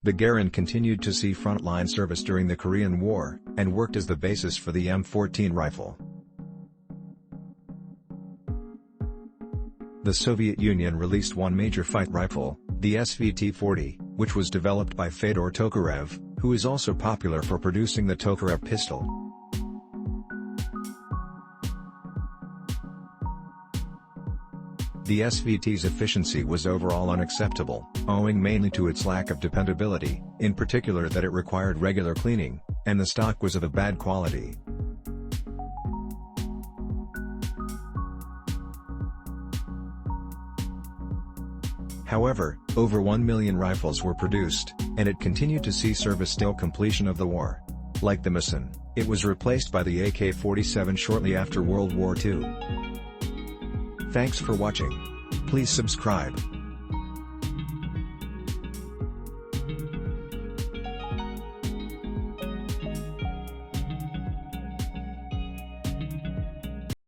The Garand continued to see frontline service during the Korean War, and worked as the basis for the M14 rifle. The Soviet Union released one major fight rifle, the SVT-40, which was developed by Fedor Tokarev, who is also popular for producing the Tokarev pistol. The SVT's efficiency was overall unacceptable, owing mainly to its lack of dependability, in particular that it required regular cleaning, and the stock was of a bad quality. However, over 1 million rifles were produced, and it continued to see service till completion of the war. Like the Mosin, it was replaced by the AK-47 shortly after World War II. Thanks for watching. Please subscribe.